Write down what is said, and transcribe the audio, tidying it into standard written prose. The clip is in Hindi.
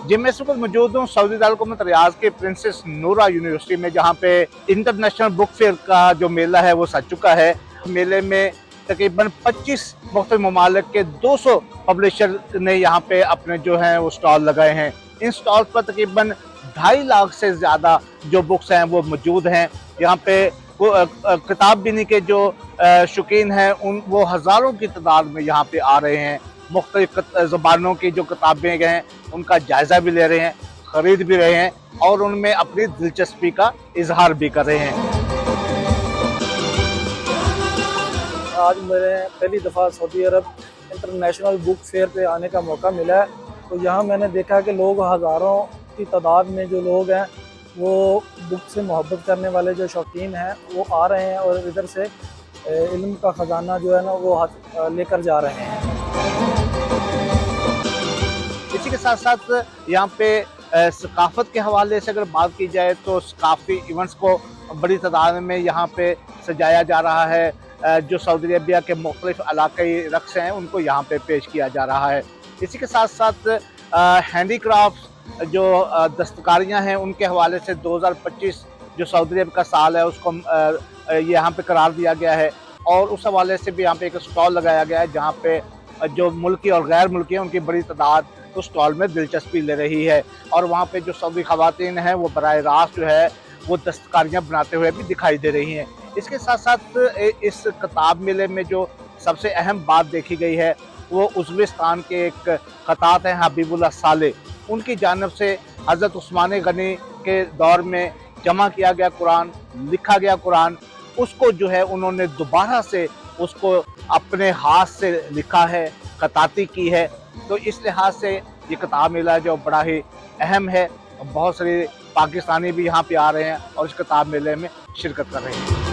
जी, मैं इस वक्त मौजूद हूँ सऊदी दारकूमत रियाद के प्रिंसेस नूरा यूनिवर्सिटी में, जहाँ पे इंटरनेशनल बुक फेयर का जो मेला है वो सज चुका है। मेले में तकरीबन 25 मुख्तलिफ ममालिक के 200 पब्लिशर ने यहाँ पे अपने जो हैं वो स्टॉल लगाए हैं। इन स्टॉल पर तकरीबन 2.5 लाख से ज़्यादा जो बुक्स हैं वो मौजूद हैं। यहाँ पे वो किताब बीनी के जो शौकीन हैं वो हज़ारों की तादाद में यहाँ पे आ रहे हैं। मुख्तलिफ ज़बानों की जो किताबें हैं उनका जायज़ा भी ले रहे हैं, ख़रीद भी रहे हैं और उनमें अपनी दिलचस्पी का इजहार भी कर रहे हैं। आज मेरे पहली दफ़ा सऊदी अरब इंटरनेशनल बुक फेयर पे आने का मौका मिला है, तो यहाँ मैंने देखा कि लोग हज़ारों की तादाद में जो लोग हैं वो बुक से मोहब्बत करने वाले जो शौकीन हैं वो आ रहे हैं और इधर से इल्म का ख़जाना जो है ना वो लेकर जा रहे हैं। इसी के साथ साथ यहाँ पे सकाफ़त के हवाले से अगर बात की जाए तो सकाफ़ी इवेंट्स को बड़ी तादाद में यहाँ पे सजाया जा रहा है। जो सऊदी अरबिया के मुख्तलिफ इलाक़ाई रक़्स हैं उनको यहाँ पे पेश किया जा रहा है। इसी के साथ साथ हैंडीक्राफ्ट जो दस्तकारियाँ हैं उनके हवाले से 2025 जो सऊदी अरब का साल है उसको यहाँ पे करार दिया गया है और उस हवाले से भी यहाँ पे एक स्टॉल लगाया गया है, जहाँ पे जो मुल्की और गैर मुल्की हैं उनकी बड़ी तादाद उस स्टॉल में दिलचस्पी ले रही है। और वहाँ पे जो सऊदी ख़वातीन हैं वो बराह रास्त जो है वो दस्तकारियाँ बनाते हुए भी दिखाई दे रही हैं। इसके साथ साथ इस किताब मेले में जो सबसे अहम बात देखी गई है वो उज़्बेकिस्तान के एक ख़तात हैं हबीबुल्लाह साले, उनकी जानिब से हज़रत उस्मान गनी के दौर में जमा किया गया कुरान, लिखा गया कुरान, उसको जो है उन्होंने दोबारा से उसको अपने हाथ से लिखा है, खताती की है। तो इस लिहाज से ये किताब मेला जो बड़ा ही अहम है। बहुत सारे पाकिस्तानी भी यहाँ पे आ रहे हैं और इस किताब मेले में शिरकत कर रहे हैं।